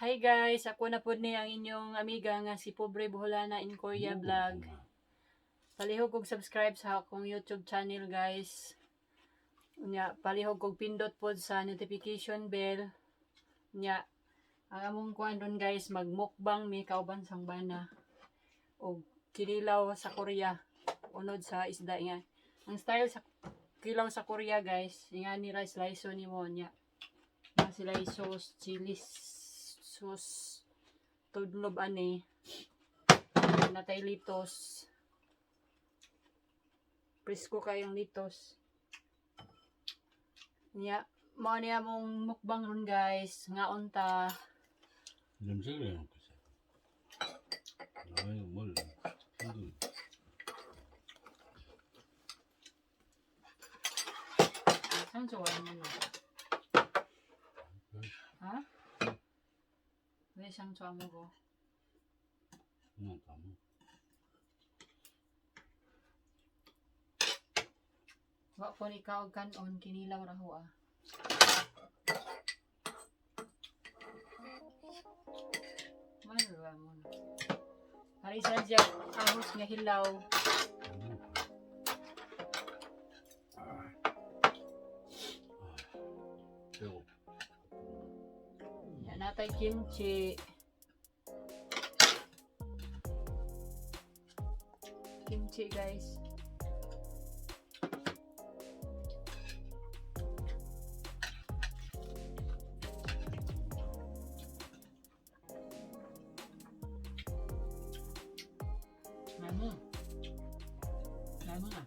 Hi guys, ako na po ni ang inyong amiga nga si Pobre Buholana in Korea Vlog. Palihog kog subscribe sa akong YouTube channel guys. Nya palihog kog pindot pod sa notification bell. Nya ang among kuan ron guys, magmukbang mi kauban sang bana og kinilaw sa Korea. Unod sa isda nga. Ang style sa kilaw sa Korea guys, nga ni rice liso ni mo nya. Na sila sauce, chili sauce, tudlob ani, natay litos, presko kayong litos. Nya, mao niya mong mukbang ron guys, nga unta. 냄새가 나겠어. 아이 뭘 힘들. Saan 좋아하는 mo? Ha? 왜 상추 안 먹어? 그냥 다 먹어. Wa po ni ka og kanon kinilaw ra ho ah. Malwa mo na. Hari sadya ahos nga hilaw. 배고. Yan natay kimchi. Kimchi guys. Namu. Namu na.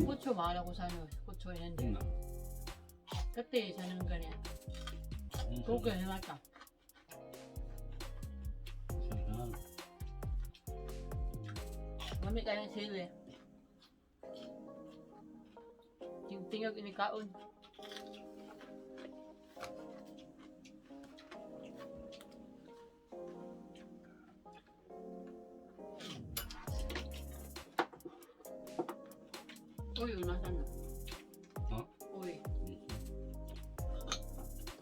고추 말하고 사는 고추 있는데 그때 사는 거네. 그게 해놨다. Mamit tayo ng sili. Tingog ini kaon. Uy, unasan na. Uy.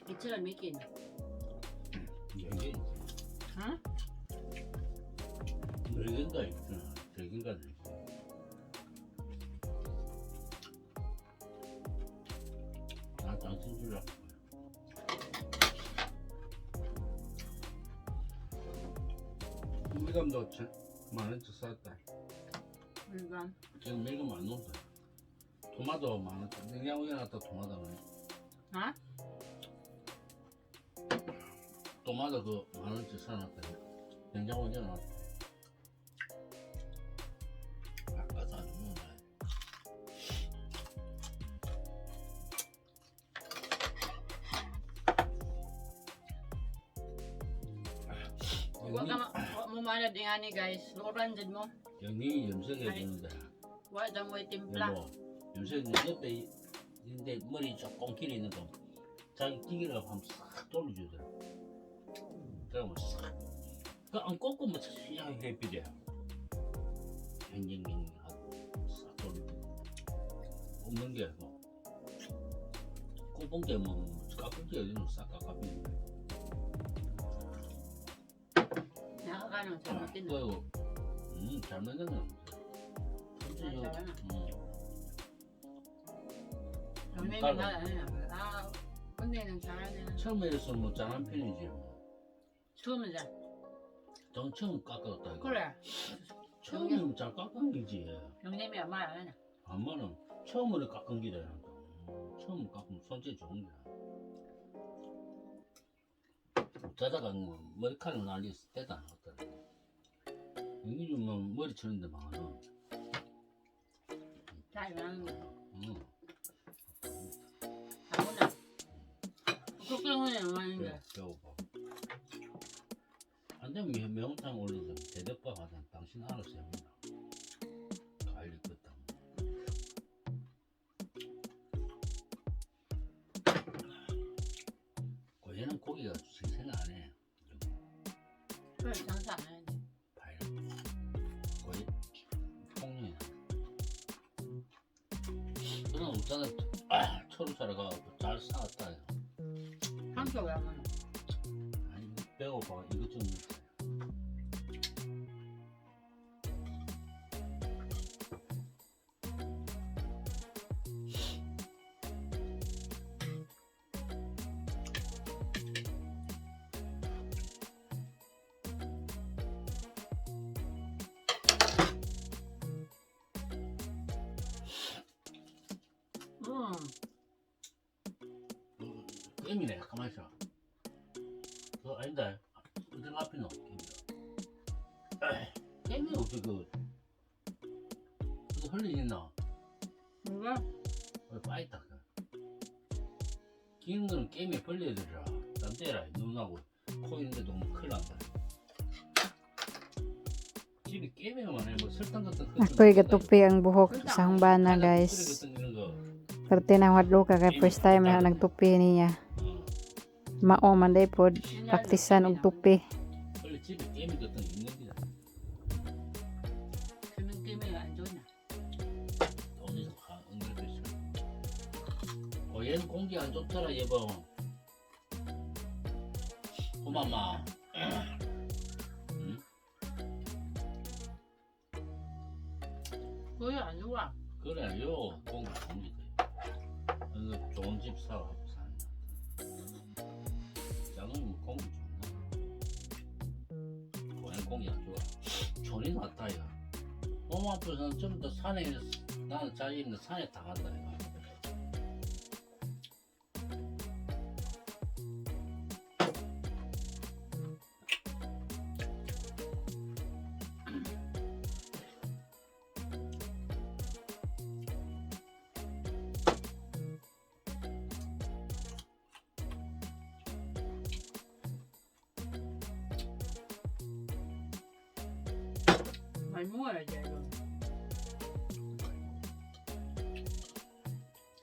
Ichiran mikin. 여기 Ha? 늙은가 있구나. 늙은가 있고. 나 당신 줄 알고. 밀감도 10,000원치 쌌다. 물감. 지금 밀감 안 넣었다. 토마토 10,000원치. 냉장고에 놨다 토마토는. Ha? 토마토 그 10,000원치 사놨다. 냉장고에 놨다. 아까 사주면 돼. Huwag mo manad nga ni guys. Luran dyan mo. 영이 염색해 주는데. Huwag dyan mo itimpla. 여보, 염색 옆에 있는데 머리 조금 길이는 거 자기 기계를 한번 싹 돌려주더라. 그러면 싹. 그안 꺾으면 그냥 햇빛이야. 뱅뱅뱅 하고 싹 돌리고. 없는 게 뭐. 꼽은 게 뭐 깎은 게 어디는 싹 깎아비는 거야. Nakakaano sa mutin. 그리고 잘 만드는 잘하나? 응. 언니는 잘하네. 아, 언니는 잘하네. 처음에 해서 뭐 잘한 편이지. 처음에 잘. 전 처음 깎았다. 이거. 그래. 처음에는 잘 깎은 거지. 형님이 말 안 하나. 엄마는 처음으로 깎은 기다. 처음 깎으면 손질 좋은 거야. 자다가 뭐 머리카락 날렸을 때도 안 왔더라. 여기 좀 머리 치는데 많아. 잘 나는 거. 응. 아무나. 그렇게 하면 많은데. 배워봐. 안 되면 매운탕 올리든 대덮밥 하든 당신 알아서 해본다. 갈릭 끄다. Basta na yun. 봐요. 거의 통이야. 그럼 없잖아. 초로 자라가지고 잘 싸웠다. 한쪽 왜 하면 아니 배고파 이것 좀. 게임이네. 가만히 있어. 그거 아닌데. 어디 앞에 넣어. 게임이 없어 그거 흘리겠나? 뭐야? 빠있다. 긴 거는 게임에 벌려야 되더라. 딴 데라 눈하고 코 있는데 너무 큰일 난다. 집에 게임에만 해. 뭐 설탕 같은 거. Ako gatupi ang buhok sa humbana guys. Pero tinawad ko kay first time na nagtupi niya. Mao man day pod praktisan og tupi. 원래 집에 게임 같은 거 있는 게 Kaming kimi 안 좋나? 어디서 연결돼 있어. 얘는 공기 안 좋더라 얘봐. 고마마. 응? 그게 안 좋아. 그래 요 공기 돼. 그래서 좋은 집 사고 산다. 작은 공기 좋나? 얘는 공기 안 좋아. 전이 낫다 야. 너무 아프서는 좀 더 산에 나는 자기 있는 산에 다 간다 이거. May mura dyan.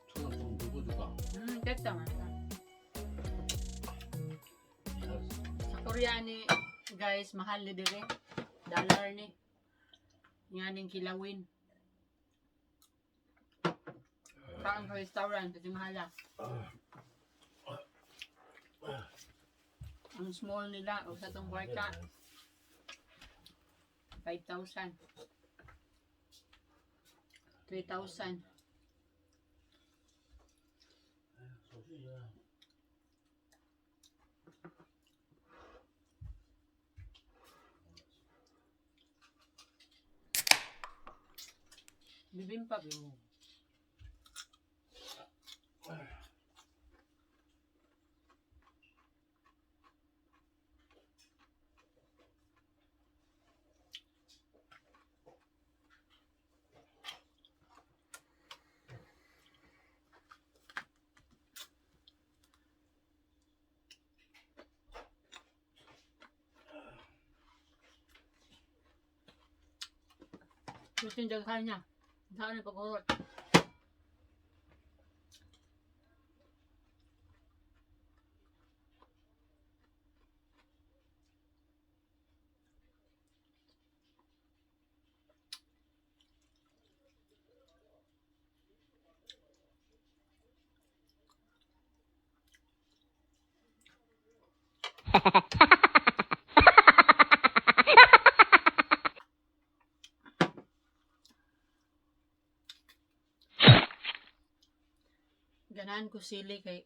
초장 좀 누구줄까? 됐다 man. Sa Koreani, guys, mahal ni dire. Dollar ni. Nga ning kilawin. Parang sa restaurant, kasi mahala. Ang small nila, o sa tong kwarta, 5,000. 3,000. Bibimbap mo. Gusto yung jagsahan niya. Saan yung pagkurot? Ganahan ko sili kay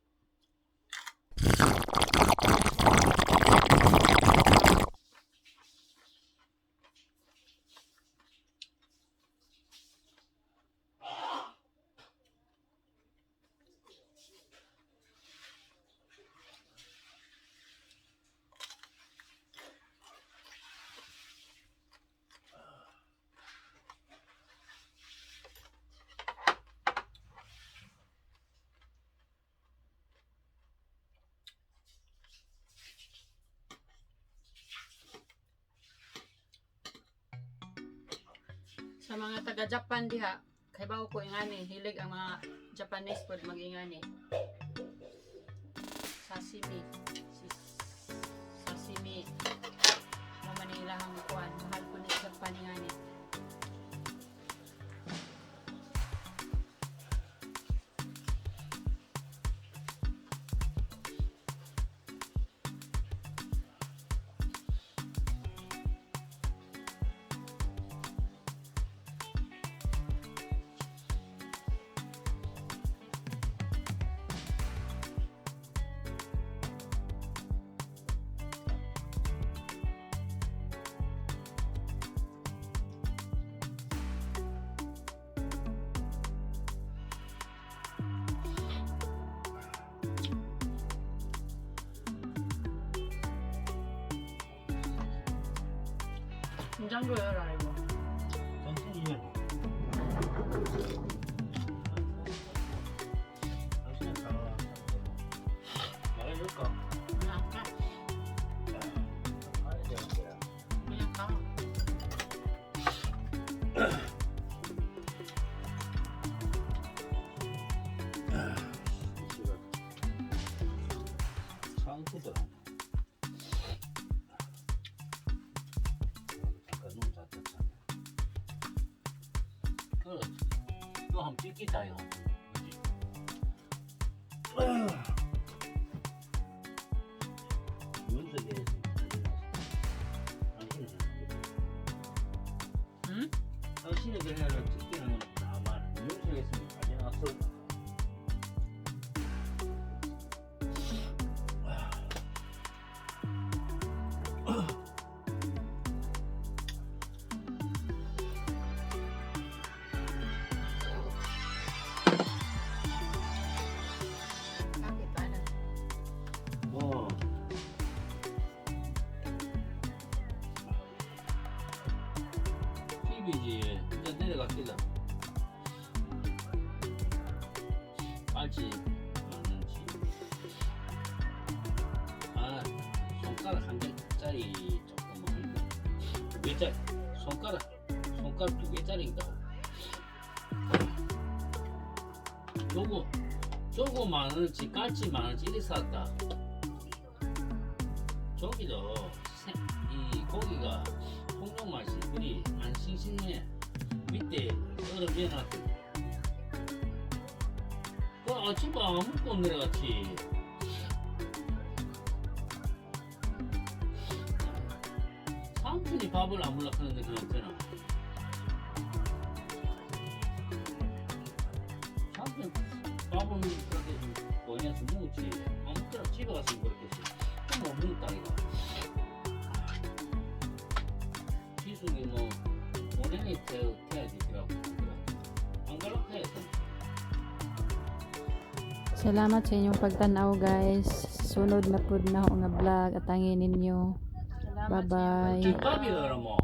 sa mga taga Japan diha, kay bawo ko ingani, hilig ang mga Japanese food magingani. Sashimi. Sashimi. Ano man nila 긴장돼요, 이거. 천천히 해. 당신은 다 말해줄까? 그냥 까. 말해야 돼. 그냥 까. 상크더라. 잠깐 눈 닫았잖아. 그, 이거 한번 찍기다 이거. 그지? 윤석에 응? 당신이 그냥 찍기는 아마 윤석에 있으면 가져놨어. Bakit paano? 뭐 TV지 이제 내려갑시다. 빨지 많은지 아 손가락 한 개짜리 조금 두 개짜리 손가락 두 개짜리인가 저거 많은지 깔치 많은지 이리 샀다. 저기도 이 고기가 통영 맛이 그리 안 싱싱해. 밑에 얼음 해놨더니 그 아침에 안 먹고 내려갔지. 삼촌이 밥을 안 먹으려는데 그냥 되나? 삼촌 밥은 그렇게 좀 보내서 먹었지. 아무튼 집에 가서 그렇겠지. 좀 못 먹었다 이거. 지숙이 뭐 본인이 태야지 그러고 안 갈락해야 돼. Salamat sa inyong pagtanaw guys. Sunod na pud na ako nga vlog at angin ninyo. Salamat sa Bye-bye. iyong 김밥이더라 뭐.